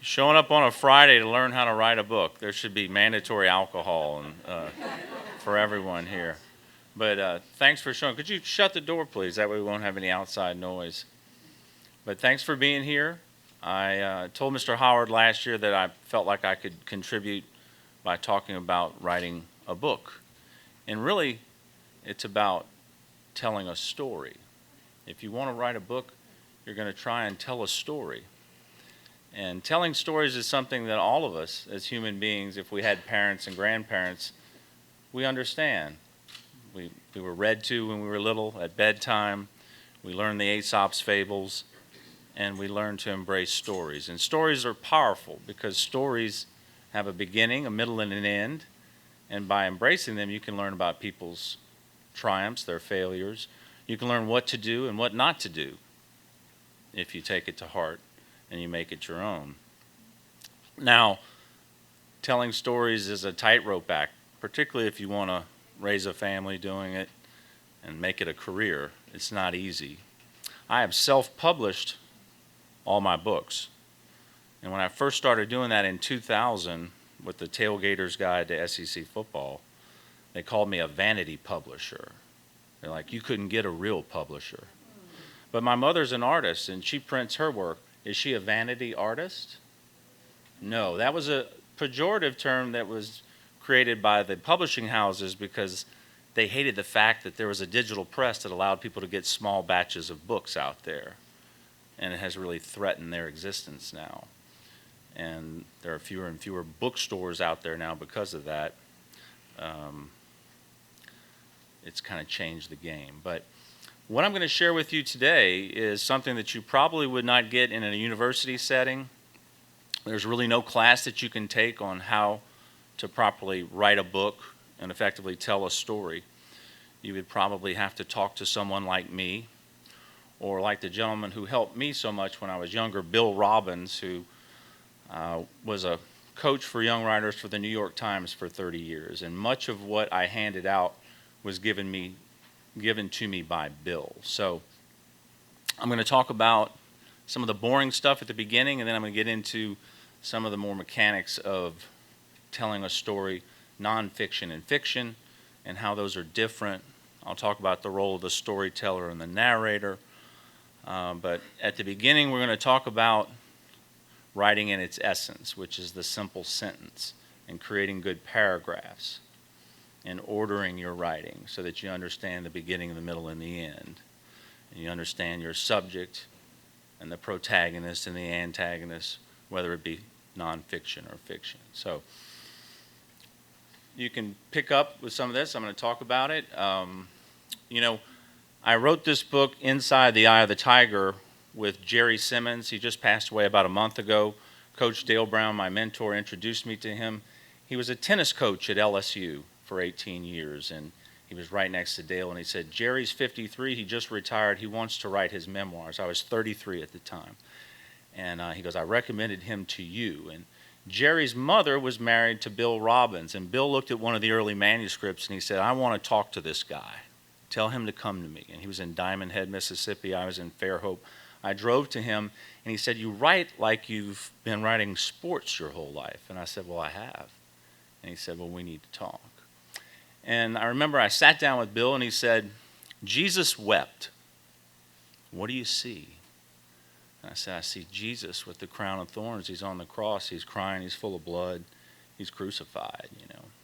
Showing up on a Friday to learn how to write a book. There should be mandatory alcohol for everyone here. But thanks for showing. Could you shut the door, please? That way we won't have any outside noise. But thanks for being here. I told Mr. Howard last year that I felt like I could contribute by talking about writing a book. And really, it's about telling a story. If you want to write a book, you're going to try and tell a story. And telling stories is something that all of us as human beings, if we had parents and grandparents, we understand. We were read to when we were little at bedtime. We learned the Aesop's fables, and we learned to embrace stories. And stories are powerful because stories have a beginning, a middle, and an end. And by embracing them, you can learn about people's triumphs, their failures. You can learn what to do and what not to do if you take it to heart and you make it your own. Now, telling stories is a tightrope act, particularly if you want to raise a family doing it and make it a career. It's not easy. I have self-published all my books. And when I first started doing that in 2000 with the Tailgater's Guide to SEC Football, they called me a vanity publisher. They're like, you couldn't get a real publisher. But my mother's an artist, and she prints her work. Is she a vanity artist? No, that was a pejorative term that was created by the publishing houses because they hated the fact that there was a digital press that allowed people to get small batches of books out there. And it has really threatened their existence now. And there are fewer and fewer bookstores out there now because of that. It's kind of changed the game. But what I'm going to share with you today is something that you probably would not get in a university setting. There's really no class that you can take on how to properly write a book and effectively tell a story. You would probably have to talk to someone like me, or like the gentleman who helped me so much when I was younger, Bill Robbins, who was a coach for young writers for the New York Times for 30 years. And much of what I handed out was given to me by Bill. So I'm going to talk about some of the boring stuff at the beginning, and then I'm going to get into some of the more mechanics of telling a story, nonfiction and fiction, and how those are different. I'll talk about the role of the storyteller and the narrator. But at the beginning, we're going to talk about writing in its essence, which is the simple sentence, and creating good paragraphs, and ordering your writing so that you understand the beginning, the middle, and the end. And you understand your subject and the protagonist and the antagonist, whether it be nonfiction or fiction. So you can pick up with some of this. I'm going to talk about it. I wrote this book, Inside the Eye of the Tiger, with Jerry Simmons. He just passed away about a month ago. Coach Dale Brown, my mentor, introduced me to him. He was a tennis coach at LSU for 18 years, and he was right next to Dale, and he said, Jerry's 53, he just retired, he wants to write his memoirs. I was 33 at the time. And he goes, I recommended him to you. And Jerry's mother was married to Bill Robbins, and Bill looked at one of the early manuscripts, and he said, I want to talk to this guy. Tell him to come to me. And he was in Diamond Head, Mississippi. I was in Fairhope. I drove to him, and he said, you write like you've been writing sports your whole life. And I said, well, I have. And he said, well, we need to talk. And I remember I sat down with Bill, and he said, Jesus wept. What do you see? And I said, I see Jesus with the crown of thorns. He's on the cross. He's crying. He's full of blood. He's crucified,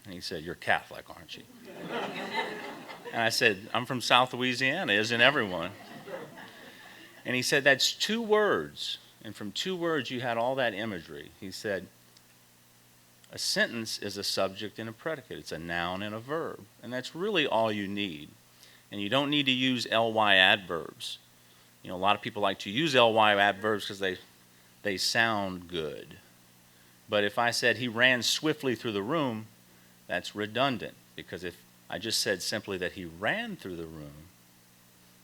And he said, you're Catholic, aren't you? And I said, I'm from South Louisiana. Isn't everyone? And he said, that's 2 words. And from 2 words, you had all that imagery. He said, a sentence is a subject and a predicate. It's a noun and a verb. And that's really all you need. And you don't need to use ly adverbs. A lot of people like to use ly adverbs because they sound good. But if I said he ran swiftly through the room, that's redundant. Because if I just said simply that he ran through the room,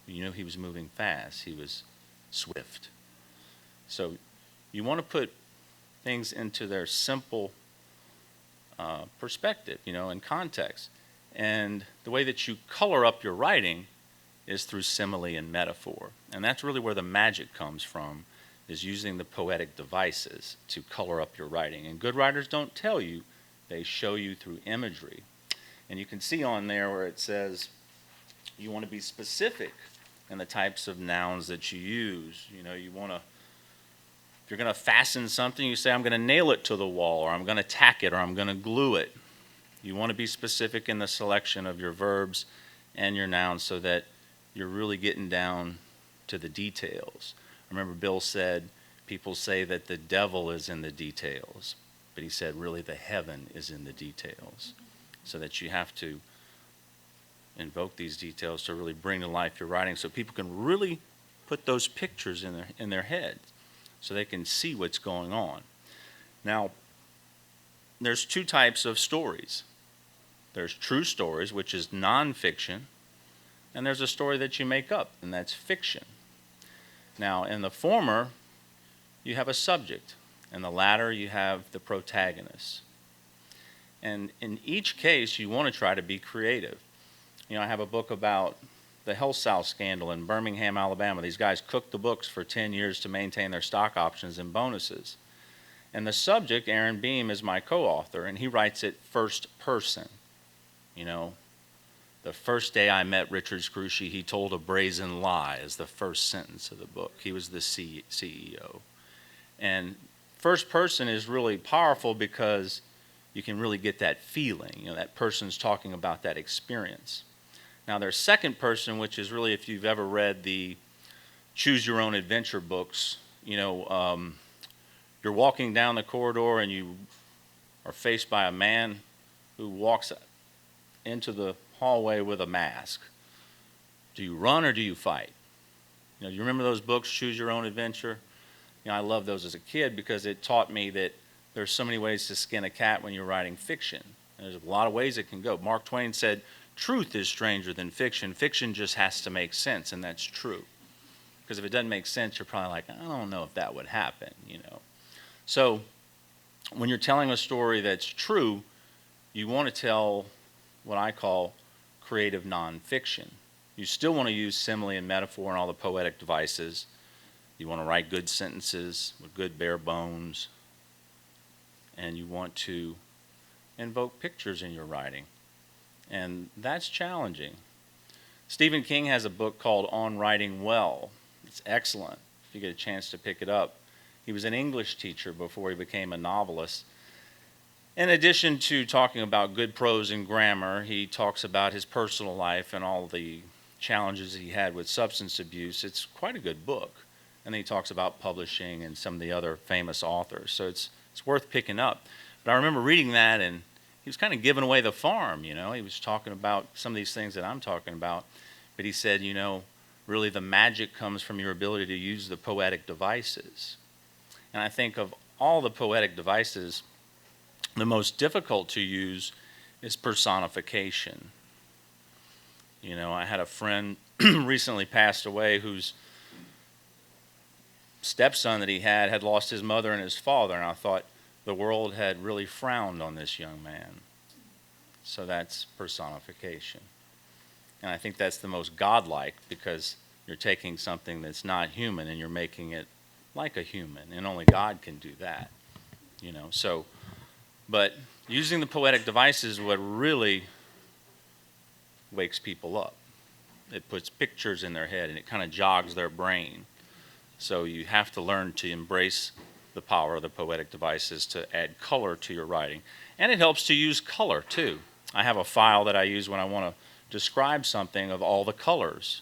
he was moving fast. He was swift. So you want to put things into their simple perspective, and context. And the way that you color up your writing is through simile and metaphor. And that's really where the magic comes from, is using the poetic devices to color up your writing. And good writers don't tell you, they show you through imagery. And you can see on there where it says you want to be specific in the types of nouns that you use. You know, you want to, if you're going to fasten something, you say, I'm going to nail it to the wall, or I'm going to tack it, or I'm going to glue it. You want to be specific in the selection of your verbs and your nouns so that you're really getting down to the details. I remember Bill said, people say that the devil is in the details, but he said really the heaven is in the details. So that you have to invoke these details to really bring to life your writing so people can really put those pictures in their heads so they can see what's going on. Now, there's two types of stories. There's true stories, which is nonfiction, and there's a story that you make up, and that's fiction. Now, in the former, you have a subject. In the latter, you have the protagonist. And in each case, you want to try to be creative. You know, I have a book about the Health South scandal in Birmingham, Alabama. These guys cooked the books for 10 years to maintain their stock options and bonuses. And the subject, Aaron Beam, is my co-author, and he writes it first person. You know, the first day I met Richard Scrushy, he told a brazen lie is the first sentence of the book. He was the CEO. And first person is really powerful because you can really get that feeling. You know, that person's talking about that experience. Now, there's second person, which is really, if you've ever read the Choose Your Own Adventure books, you know, you're walking down the corridor and you are faced by a man who walks into the hallway with a mask. Do you run or do you fight? You know, you remember those books, Choose Your Own Adventure? You know, I loved those as a kid because it taught me that there's so many ways to skin a cat when you're writing fiction. And there's a lot of ways it can go. Mark Twain said, truth is stranger than fiction. Fiction just has to make sense, and that's true. Because if it doesn't make sense, you're probably like, I don't know if that would happen, you know. So when you're telling a story that's true, you want to tell what I call creative nonfiction. You still want to use simile and metaphor and all the poetic devices. You want to write good sentences with good bare bones. And you want to invoke pictures in your writing. And that's challenging. Stephen King has a book called On Writing Well. It's excellent if you get a chance to pick it up. He was an English teacher before he became a novelist. In addition to talking about good prose and grammar, he talks about his personal life and all the challenges he had with substance abuse. It's quite a good book. And then he talks about publishing and some of the other famous authors. So it's worth picking up. But I remember reading that, and he was kind of giving away the farm, you know. He was talking about some of these things that I'm talking about. But he said, you know, really the magic comes from your ability to use the poetic devices. And I think of all the poetic devices, the most difficult to use is personification. You know, I had a friend recently passed away whose stepson that he had lost his mother and his father, and I thought the world had really frowned on this young man. So that's personification. And I think that's the most godlike because you're taking something that's not human and you're making it like a human, and only God can do that. You know, so, but using the poetic devices is what really wakes people up. It puts pictures in their head and it kind of jogs their brain. So you have to learn to embrace the power of the poetic devices to add color to your writing. And it helps to use color too. I have a file that I use when I want to describe something of all the colors,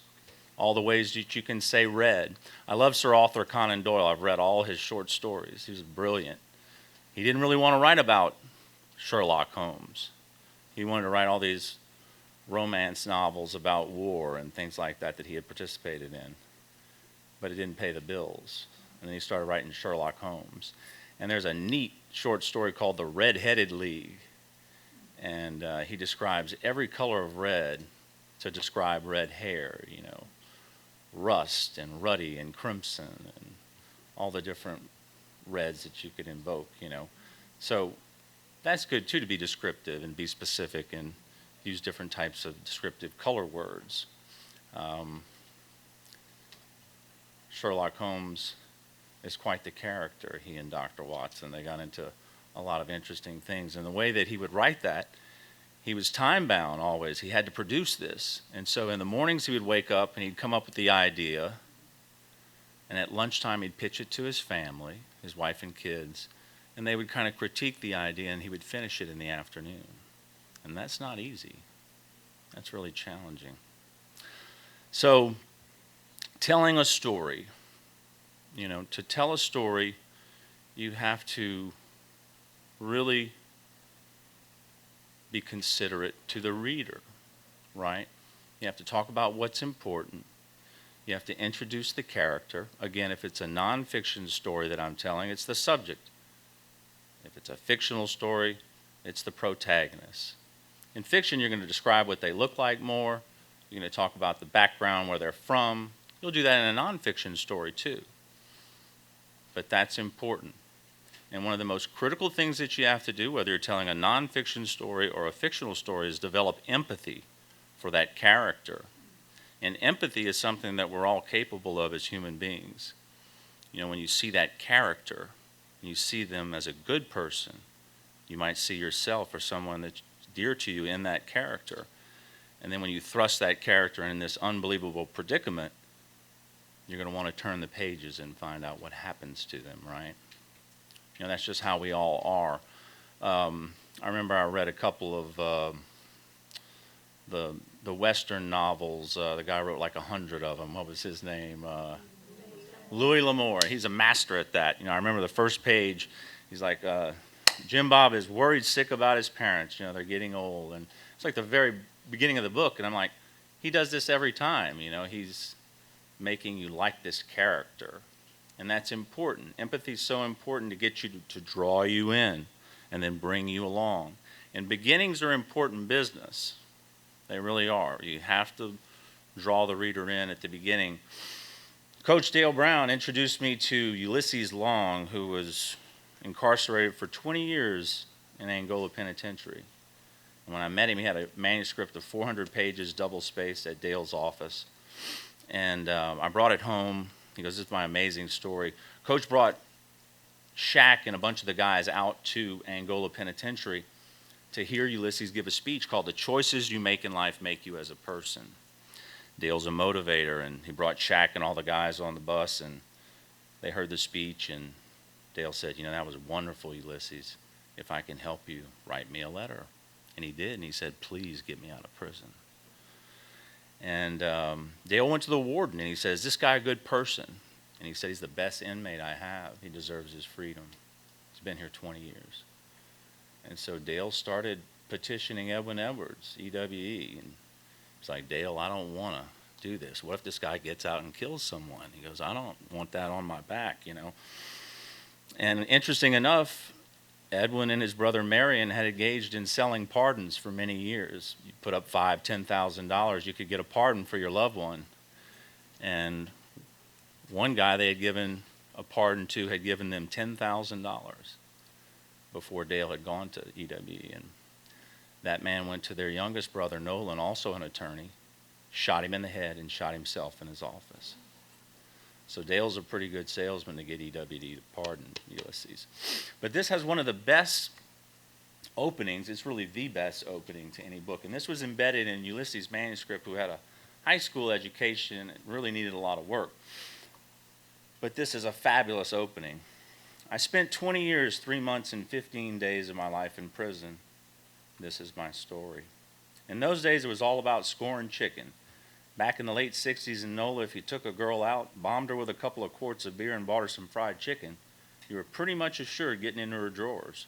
all the ways that you can say red. I love Sir Arthur Conan Doyle. I've read all his short stories. He was brilliant. He didn't really want to write about Sherlock Holmes. He wanted to write all these romance novels about war and things like that that he had participated in. But it didn't pay the bills. And then he started writing Sherlock Holmes. And there's a neat short story called The Red-Headed League. And he describes every color of red to describe red hair, you know, rust and ruddy and crimson and all the different reds that you could invoke, you know. So that's good, too, to be descriptive and be specific and use different types of descriptive color words. Sherlock Holmes is quite the character, he and Dr. Watson. They got into a lot of interesting things. And the way that he would write that, he was time bound always. He had to produce this. And so in the mornings he would wake up and he'd come up with the idea. And at lunchtime he'd pitch it to his family, his wife and kids. And they would kind of critique the idea and he would finish it in the afternoon. And that's not easy. That's really challenging. So telling a story, to tell a story, you have to really be considerate to the reader, right? You have to talk about what's important. You have to introduce the character. Again, if it's a nonfiction story that I'm telling, it's the subject. If it's a fictional story, it's the protagonist. In fiction, you're going to describe what they look like more. You're going to talk about the background, where they're from. You'll do that in a nonfiction story too. But that's important. And one of the most critical things that you have to do, whether you're telling a nonfiction story or a fictional story, is develop empathy for that character. And empathy is something that we're all capable of as human beings. When you see that character, you see them as a good person, you might see yourself or someone that's dear to you in that character. And then when you thrust that character in this unbelievable predicament, you're going to want to turn the pages and find out what happens to them, right? That's just how we all are. I remember I read a couple of the Western novels. The guy wrote like 100 of them. What was his name? Louis L'Amour. He's a master at that. I remember the first page. He's like, Jim Bob is worried sick about his parents. They're getting old. And it's like the very beginning of the book. And I'm like, he does this every time. He's making you like this character. And that's important. Empathy is so important to get you to draw you in and then bring you along. And beginnings are important business. They really are. You have to draw the reader in at the beginning. Coach Dale Brown introduced me to Ulysses Long, who was incarcerated for 20 years in Angola Penitentiary. And when I met him, he had a manuscript of 400 pages, double-spaced, at Dale's office. And I brought it home. He goes, this is my amazing story. Coach brought Shaq and a bunch of the guys out to Angola Penitentiary to hear Ulysses give a speech called The Choices You Make in Life Make You as a Person. Dale's a motivator, and he brought Shaq and all the guys on the bus, and they heard the speech, and Dale said, that was wonderful, Ulysses. If I can help you, write me a letter. And he did, and he said, please get me out of prison. And Dale went to the warden, and he said, is this guy a good person? And he said, he's the best inmate I have. He deserves his freedom. He's been here 20 years. And so Dale started petitioning Edwin Edwards, EWE. And he's like, Dale, I don't want to do this. What if this guy gets out and kills someone? He goes, I don't want that on my back, And interesting enough, Edwin and his brother Marion had engaged in selling pardons for many years. You put up $5,000, $10,000, you could get a pardon for your loved one. And one guy they had given a pardon to had given them $10,000 before Dale had gone to EWE. And that man went to their youngest brother, Nolan, also an attorney, shot him in the head and shot himself in his office. So Dale's a pretty good salesman to get EWE to pardon Ulysses. But this has one of the best openings. It's really the best opening to any book. And this was embedded in Ulysses' manuscript, who had a high school education and really needed a lot of work. But this is a fabulous opening. I spent 20 years, 3 months, and 15 days of my life in prison. This is my story. In those days, it was all about scoring chicken. Back in the late 60s in NOLA, if you took a girl out, bombed her with a couple of quarts of beer, and bought her some fried chicken, you were pretty much assured getting into her drawers.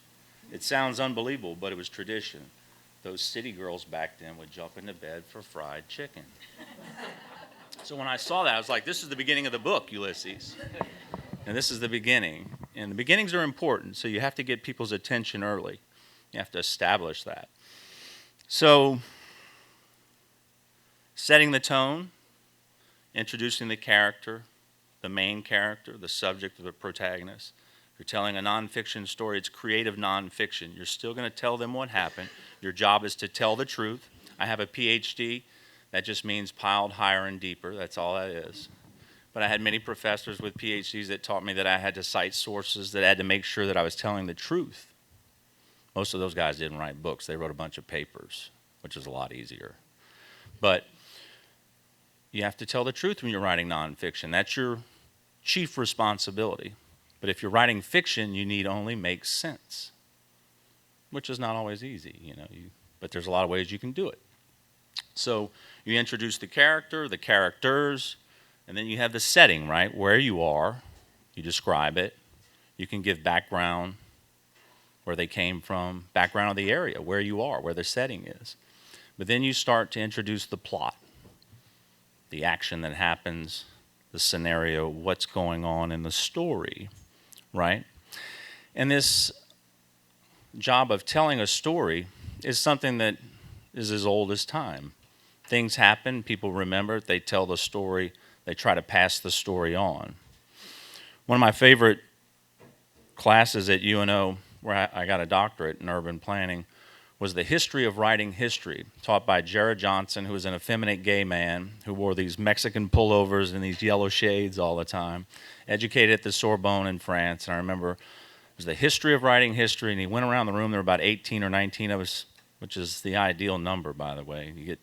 It sounds unbelievable, but it was tradition. Those city girls back then would jump into bed for fried chicken. So when I saw that, I was like, this is the beginning of the book, Ulysses. And this is the beginning. And the beginnings are important, so you have to get people's attention early. You have to establish that. So, setting the tone, introducing the character, the main character, the subject of the protagonist. If you're telling a nonfiction story, it's creative nonfiction. You're still going to tell them what happened. Your job is to tell the truth. I have a PhD. That just means piled higher and deeper. That's all that is. but I had many professors with PhDs that taught me that I had to cite sources, that I had to make sure that I was telling the truth. Most of those guys didn't write books. They wrote a bunch of papers, which is a lot easier. But you have to tell the truth when you're writing nonfiction. That's your chief responsibility. But if you're writing fiction, you need only make sense, which is not always easy, but there's a lot of ways you can do it. So you introduce the character, the characters, and then you have the setting, right? Where you are, you describe it. You can give background, where they came from, background of the area, where you are, where the setting is. But then you start to introduce the plot, the action that happens, the scenario, what's going on in the story, right? And this job of telling a story is something that is as old as time. Things happen, people remember it, they tell the story, they try to pass the story on. One of my favorite classes at UNO, where I got a doctorate in urban planning, was the history of writing history, taught by Jared Johnson, who was an effeminate gay man who wore these Mexican pullovers and these yellow shades all the time, educated at the Sorbonne in France. And I remember it was the history of writing history, and he went around the room. There were about 18 or 19 of us, which is the ideal number, by the way. You get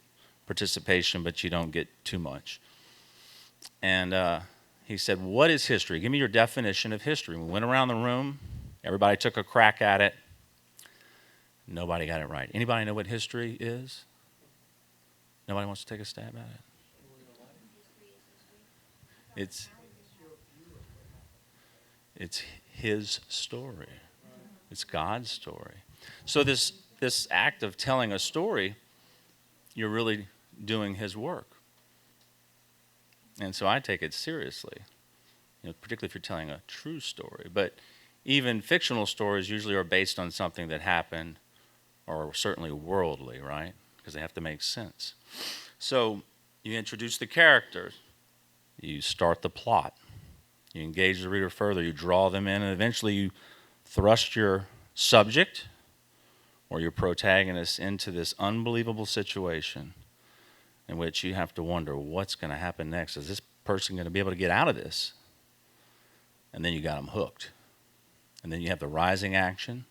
participation, but you don't get too much. And he said, "What is history? Give me your definition of history." We went around the room. Everybody took a crack at it. Nobody got it right. Anybody know what history is? Nobody wants to take a stab at it? It's his story. It's God's story. So this act of telling a story, you're really doing his work. And so I take it seriously, particularly if you're telling a true story. But even fictional stories usually are based on something that happened, or certainly worldly, right? Because they have to make sense. So you introduce the characters, you start the plot, you engage the reader further, you draw them in, and eventually you thrust your subject or your protagonist into this unbelievable situation in which you have to wonder what's going to happen next. Is this person going to be able to get out of this? And then you got them hooked. And then you have the rising action,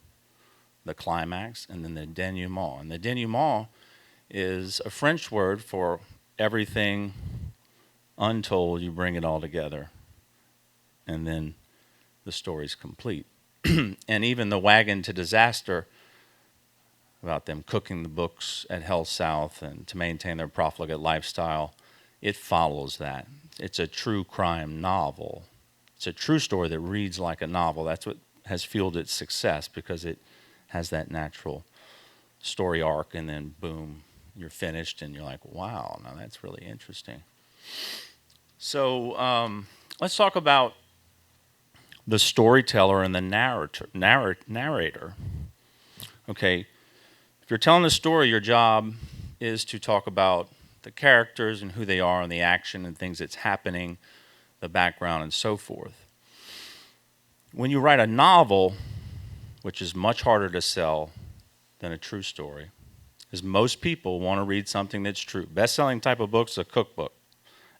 the climax, and then the denouement. And the denouement is a French word for everything untold. You bring it all together, and then the story's complete. And even the wagon to disaster, about them cooking the books at Hell South and to maintain their profligate lifestyle, it follows that. It's a true crime novel. It's a true story that reads like a novel. That's what has fueled its success, because it has that natural story arc, and then boom, you're finished and you're like, wow, now that's really interesting. So let's talk about the storyteller and the narrator. Okay, if you're telling a story, your job is to talk about the characters and who they are and the action and things that's happening, the background and so forth. When you write a novel, which is much harder to sell than a true story, is most people want to read something that's true. Best-selling type of book is a cookbook.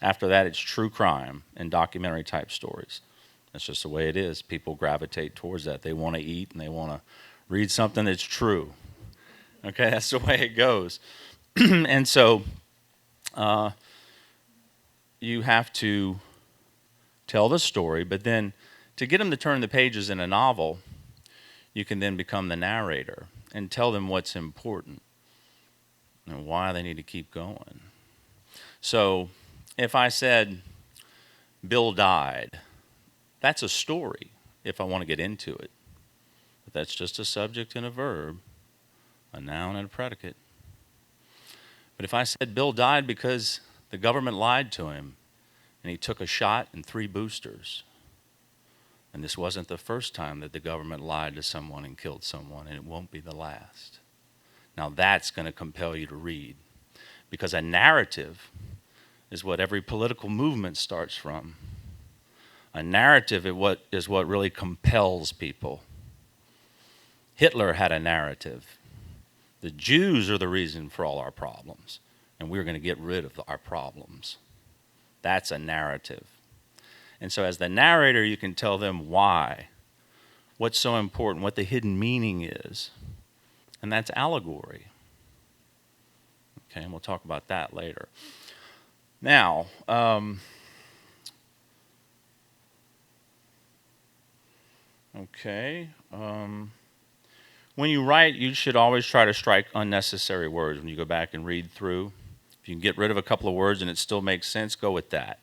After that, it's true crime and documentary type stories. That's just the way it is. People gravitate towards that. They want to eat and they want to read something that's true. Okay, that's the way it goes. And so you have to tell the story, but then to get them to turn the pages in a novel, you can then become the narrator and tell them what's important and why they need to keep going. So if I said, Bill died, that's a story if I want to get into it. But that's just a subject and a verb, a noun and a predicate. But if I said Bill died because the government lied to him and he took a shot and 3 boosters, and this wasn't the first time that the government lied to someone and killed someone, and it won't be the last. Now that's going to compel you to read, because a narrative is what every political movement starts from. A narrative is what really compels people. Hitler had a narrative. The Jews are the reason for all our problems, and we're going to get rid of our problems. That's a narrative. And so as the narrator, you can tell them why, what's so important, what the hidden meaning is. And that's allegory. Okay, and we'll talk about that later. Now, when you write, you should always try to strike unnecessary words when you go back and read through. If you can get rid of a couple of words and it still makes sense, go with that.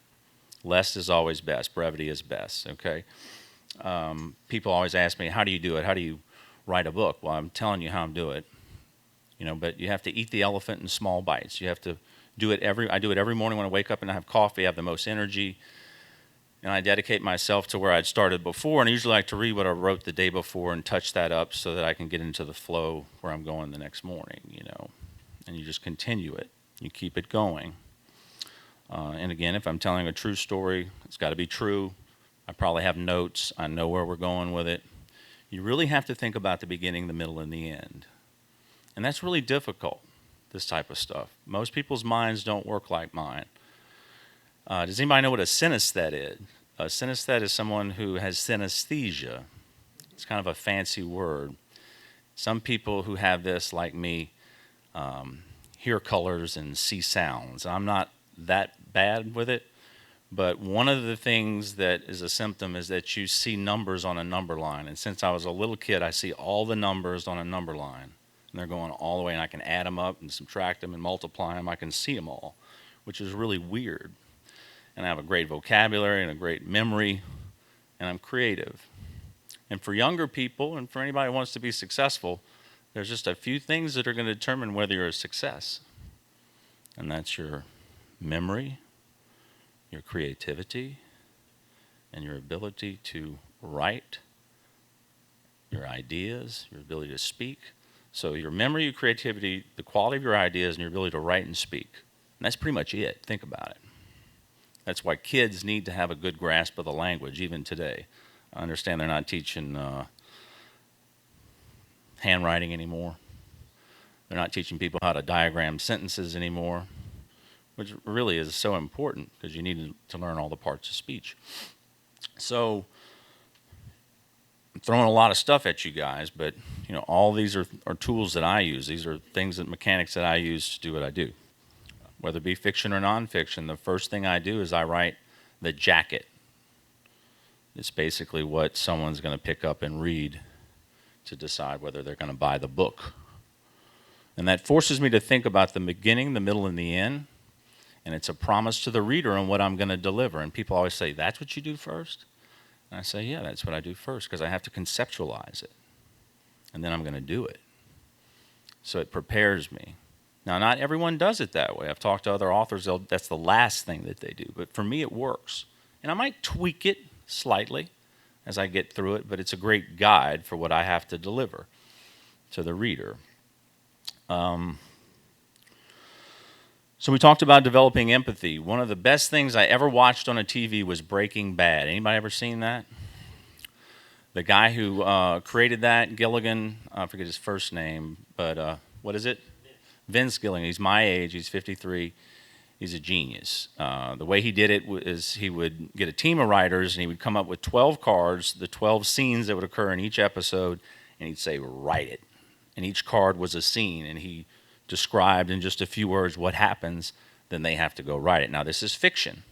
Less is always best. Brevity is best, okay? People always ask me, how do you do it? How do you write a book? Well, I'm telling you how I'm doing it. But you have to eat the elephant in small bites. You have to do it I do it every morning when I wake up and I have coffee. I have the most energy. And I dedicate myself to where I'd started before. And I usually like to read what I wrote the day before and touch that up so that I can get into the flow where I'm going the next morning, And you just continue it. You keep it going. And again, if I'm telling a true story, it's got to be true. I probably have notes. I know where we're going with it. You really have to think about the beginning, the middle, and the end. And that's really difficult, this type of stuff. Most people's minds don't work like mine. Does anybody know what a synesthete is? A synesthete is someone who has synesthesia. It's kind of a fancy word. Some people who have this, like me, hear colors and see sounds. I'm not that bad with it, but one of the things that is a symptom is that you see numbers on a number line. And since I was a little kid, I see all the numbers on a number line. And they're going all the way, and I can add them up and subtract them and multiply them. I can see them all, which is really weird. And I have a great vocabulary and a great memory, and I'm creative. And for younger people and for anybody who wants to be successful, there's just a few things that are going to determine whether you're a success. And that's your memory, your creativity, and your ability to write, your ideas, your ability to speak. So your memory, your creativity, the quality of your ideas, and your ability to write and speak. And that's pretty much it. Think about it. That's why kids need to have a good grasp of the language, even today. I understand they're not teaching handwriting anymore. They're not teaching people how to diagram sentences anymore, which really is so important because you need to learn all the parts of speech. So I'm throwing a lot of stuff at you guys, but all these are tools that I use. These are things mechanics that I use to do what I do. Whether it be fiction or nonfiction, the first thing I do is I write the jacket. It's basically what someone's going to pick up and read to decide whether they're going to buy the book. And that forces me to think about the beginning, the middle, and the end. And it's a promise to the reader on what I'm going to deliver. And people always say, that's what you do first? And I say, yeah, that's what I do first, because I have to conceptualize it. And then I'm going to do it. So it prepares me. Now, not everyone does it that way. I've talked to other authors, that's the last thing that they do. But for me, it works. And I might tweak it slightly as I get through it, but it's a great guide for what I have to deliver to the reader. So we talked about developing empathy. One of the best things I ever watched on a TV was Breaking Bad. Anybody ever seen that? The guy who created that, Gilligan, I forget his first name, but what is it? Vince Gilligan. He's my age. He's 53. He's a genius. The way he did it is he would get a team of writers, and he would come up with 12 cards, the 12 scenes that would occur in each episode, and he'd say, write it. And each card was a scene, and he described in just a few words what happens, then they have to go write it. Now, this is fiction.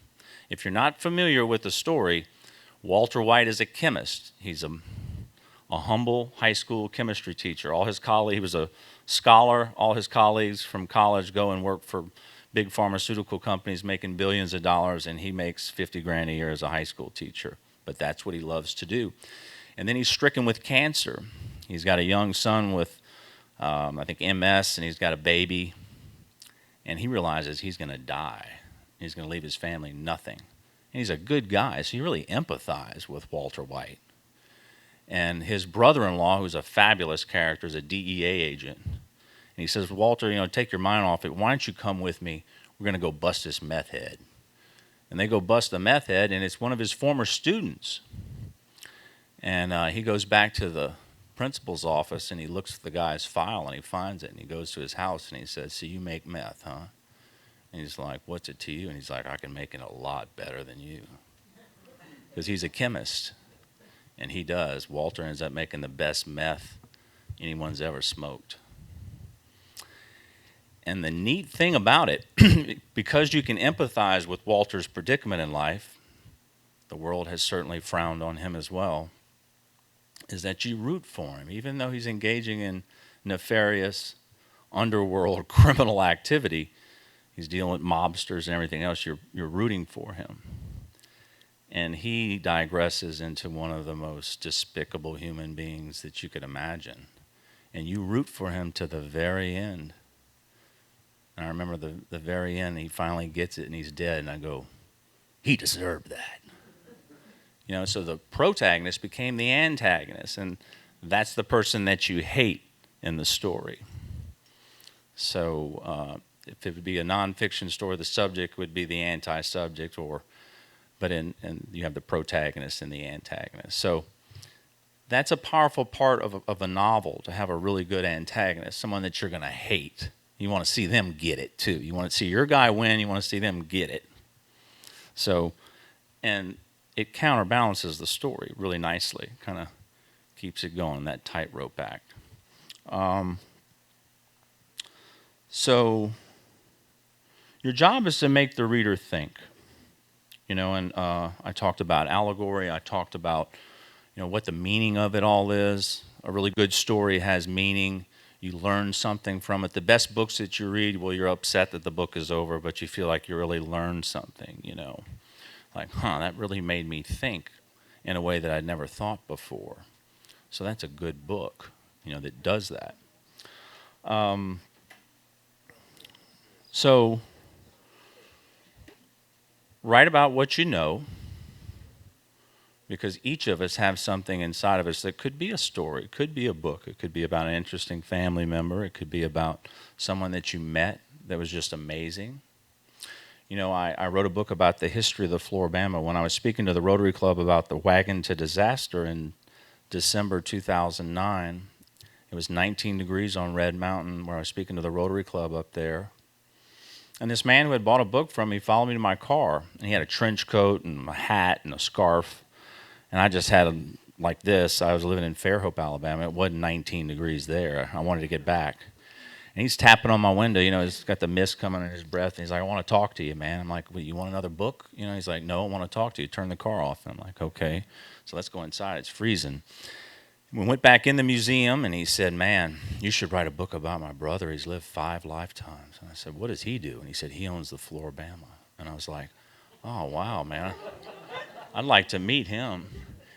If you're not familiar with the story, Walter White is a chemist. He's a humble high school chemistry teacher. He was a scholar. All his colleagues from college go and work for big pharmaceutical companies making billions of dollars, and he makes $50,000 a year as a high school teacher. But that's what he loves to do. And then he's stricken with cancer. He's got a young son with, I think, MS, and he's got a baby. And he realizes he's going to die. He's going to leave his family nothing. And he's a good guy, so you really empathize with Walter White. And his brother-in-law, who's a fabulous character, is a DEA agent. And he says, Walter, take your mind off it. Why don't you come with me? We're going to go bust this meth head. And they go bust the meth head, and it's one of his former students. And he goes back to the principal's office, and he looks at the guy's file, and he finds it, and he goes to his house, and he says, so you make meth, huh? And he's like, what's it to you? And he's like, I can make it a lot better than you. because he's a chemist, and he does. Walter ends up making the best meth anyone's ever smoked. And the neat thing about it, because you can empathize with Walter's predicament in life, the world has certainly frowned on him as well, is that you root for him. Even though he's engaging in nefarious underworld criminal activity, he's dealing with mobsters and everything else, you're rooting for him. And he digresses into one of the most despicable human beings that you could imagine. And you root for him to the very end. And I remember the very end, he finally gets it and he's dead. And I go, he deserved that. So the protagonist became the antagonist. And that's the person that you hate in the story. So if it would be a nonfiction story, the subject would be the anti-subject, but you have the protagonist and the antagonist. So that's a powerful part of a novel, to have a really good antagonist, someone that you're going to hate. You want to see them get it too. You want to see your guy win. You want to see them get it. So, and it counterbalances the story really nicely. Kind of keeps it going, that tightrope act. So your job is to make the reader think. And I talked about allegory. I talked about, what the meaning of it all is. A really good story has meaning. You learn something from it. The best books that you read, well, you're upset that the book is over, but you feel like you really learned something, Like, that really made me think in a way that I'd never thought before. So that's a good book, that does that. So write about what you know, because each of us have something inside of us that could be a story, it could be a book, it could be about an interesting family member, it could be about someone that you met that was just amazing. I wrote a book about the history of the Flora-Bama. When I was speaking to the Rotary Club about the Wagon to Disaster in December 2009, it was 19 degrees on Red Mountain where I was speaking to the Rotary Club up there. And this man who had bought a book from me followed me to my car. And he had a trench coat and a hat and a scarf. And I just had like this. I was living in Fairhope, Alabama. It wasn't 19 degrees there. I wanted to get back. And he's tapping on my window. He's got the mist coming in his breath. And he's like, I want to talk to you, man. I'm like, well, you want another book? He's like, no, I want to talk to you. Turn the car off. And I'm like, okay. So let's go inside. It's freezing. We went back in the museum, and he said, man, you should write a book about my brother. He's lived 5 lifetimes. And I said, what does he do? And he said, he owns the Flora-Bama. And I was like, oh, wow, man. I'd like to meet him.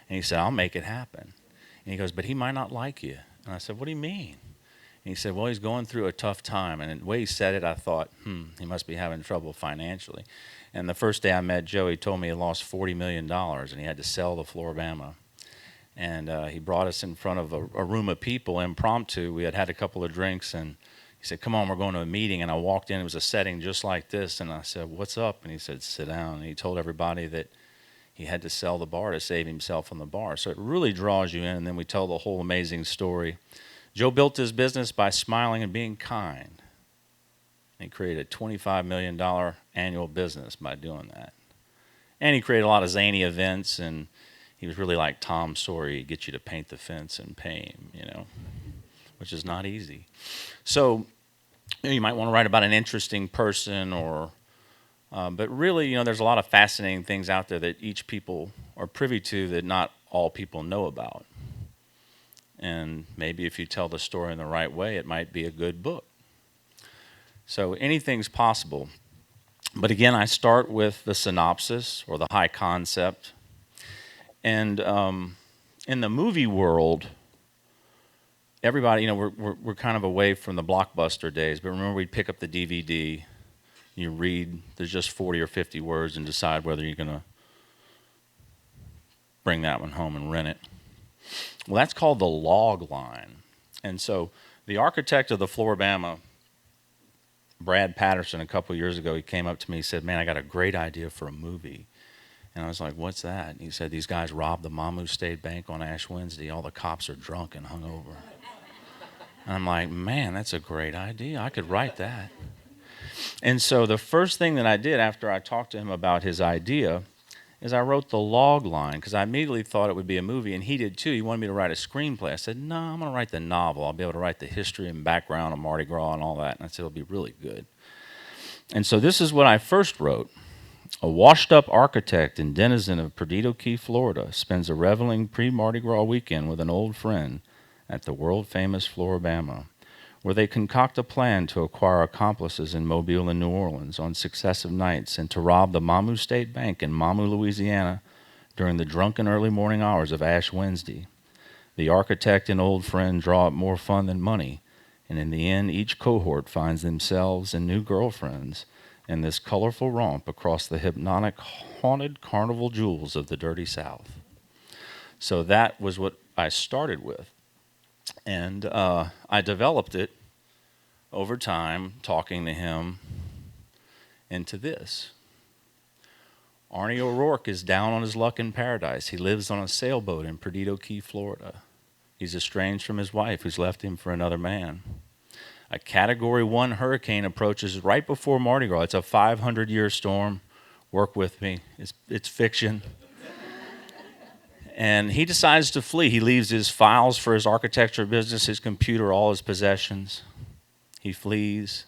And he said, I'll make it happen. And he goes, but he might not like you. And I said, what do you mean? And he said, well, he's going through a tough time. And the way he said it, I thought, he must be having trouble financially. And the first day I met Joe, he told me he lost $40 million, and he had to sell the Flora-Bama. And he brought us in front of a room of people, impromptu. We had a couple of drinks, and he said, come on, we're going to a meeting. And I walked in. It was a setting just like this. And I said, what's up? And he said, sit down. And he told everybody that he had to sell the bar to save himself on the bar. So it really draws you in. And then we tell the whole amazing story. Joe built his business by smiling and being kind. And he created a $25 million annual business by doing that. And he created a lot of zany events, and he was really like Tom Sawyer. He'd get you to paint the fence and pay him, which is not easy. So you might want to write about an interesting person, but really, there's a lot of fascinating things out there that each people are privy to that not all people know about. And maybe if you tell the story in the right way, it might be a good book. So anything's possible. But again, I start with the synopsis or the high concept. And in the movie world, everybody, we're kind of away from the blockbuster days. But remember, we'd pick up the DVD, you read, there's just 40 or 50 words, and decide whether you're going to bring that one home and rent it. Well, that's called the log line. And so the architect of the Flora-Bama, Brad Patterson, a couple years ago, he came up to me and said, man, I got a great idea for a movie. And I was like, what's that? And he said, these guys robbed the Mamu State Bank on Ash Wednesday. All the cops are drunk and hungover. And I'm like, man, that's a great idea. I could write that. And so the first thing that I did after I talked to him about his idea is I wrote the log line because I immediately thought it would be a movie, and he did too. He wanted me to write a screenplay. I said, no, I'm going to write the novel. I'll be able to write the history and background of Mardi Gras and all that. And I said, it'll be really good. And so this is what I first wrote. A washed-up architect and denizen of Perdido Key, Florida, spends a reveling pre-Mardi Gras weekend with an old friend at the world-famous Floribama, where they concoct a plan to acquire accomplices in Mobile and New Orleans on successive nights and to rob the Mamu State Bank in Mamu, Louisiana during the drunken early morning hours of Ash Wednesday. The architect and old friend draw up more fun than money, and in the end, each cohort finds themselves and new girlfriends in this colorful romp across the hypnotic, haunted carnival jewels of the dirty South. So that was what I started with. And I developed it over time, talking to him, into this. Arnie O'Rourke is down on his luck in paradise. He lives on a sailboat in Perdido Key, Florida. He's estranged from his wife, who's left him for another man. A Category 1 hurricane approaches right before Mardi Gras. It's a 500-year storm. Work with me. It's fiction. And he decides to flee. He leaves his files for his architecture business, his computer, all his possessions. He flees,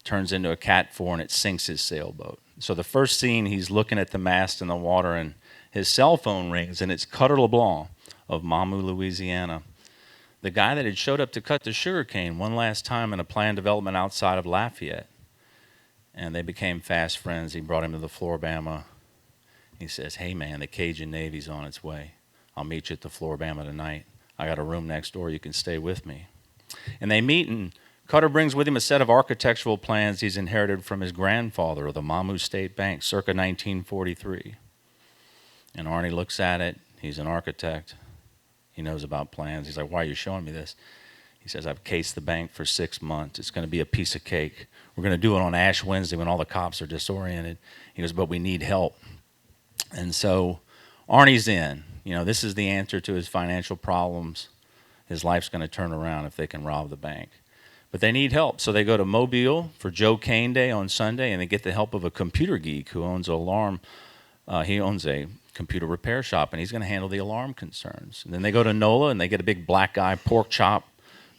turns into a Cat 4, and it sinks his sailboat. So the first scene, he's looking at the mast in the water, and his cell phone rings, and it's Cutter LeBlanc of Mamu, Louisiana, the guy that had showed up to cut the sugarcane one last time in a planned development outside of Lafayette. And they became fast friends. He brought him to the Floribama. He says, hey, man, the Cajun Navy's on its way. I'll meet you at the Floribama tonight. I got a room next door. You can stay with me. And they meet, and Cutter brings with him a set of architectural plans he's inherited from his grandfather of the Mamu State Bank, circa 1943. And Arnie looks at it. He's an architect. He knows about plans. He's like, why are you showing me this? He says, I've cased the bank for 6 months. It's going to be a piece of cake. We're going to do it on Ash Wednesday when all the cops are disoriented. He goes, but we need help. And so Arnie's in. You know, this is the answer to his financial problems. His life's going to turn around if they can rob the bank. But they need help. So they go to Mobile for Joe Kane Day on Sunday, and they get the help of a computer geek who owns he owns a computer repair shop, and he's going to handle the alarm concerns. And then they go to NOLA, and they get a big black guy, pork chop,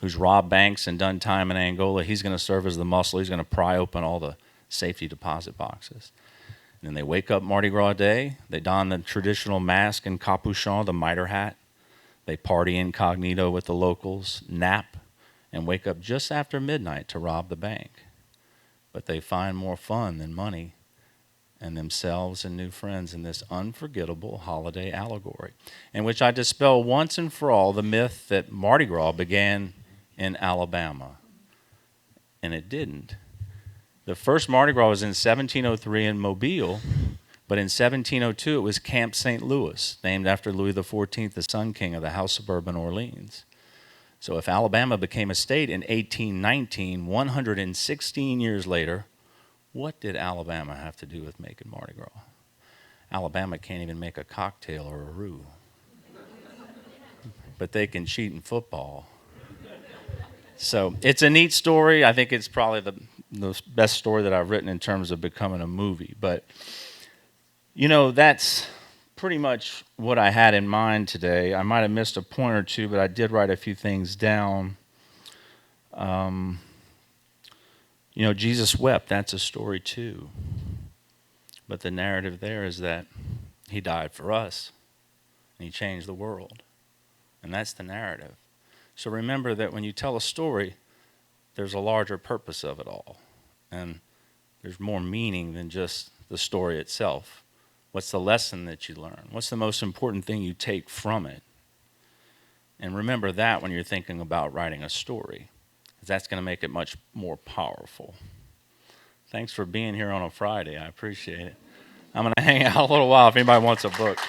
who's robbed banks and done time in Angola. He's going to serve as the muscle. He's going to pry open all the safety deposit boxes. And then they wake up Mardi Gras Day. They don the traditional mask and capuchon, the mitre hat. They party incognito with the locals, nap, and wake up just after midnight to rob the bank. But they find more fun than money and themselves and new friends in this unforgettable holiday allegory, in which I dispel once and for all the myth that Mardi Gras began in Alabama. And it didn't. The first Mardi Gras was in 1703 in Mobile, but in 1702 it was Camp St. Louis, named after Louis XIV, the Sun King of the House of Bourbon Orleans. So if Alabama became a state in 1819, 116 years later, what did Alabama have to do with making Mardi Gras? Alabama can't even make a cocktail or a roux. But they can cheat in football. So it's a neat story. I think it's probably the best story that I've written in terms of becoming a movie. But, you know, that's pretty much what I had in mind today. I might have missed a point or two, but I did write a few things down. You know, Jesus wept. That's a story too. But the narrative there is that he died for us, and he changed the world. And that's the narrative. So remember that when you tell a story, there's a larger purpose of it all. And there's more meaning than just the story itself. What's the lesson that you learn? What's the most important thing you take from it? And remember that when you're thinking about writing a story, because that's going to make it much more powerful. Thanks for being here on a Friday. I appreciate it. I'm going to hang out a little while if anybody wants a book.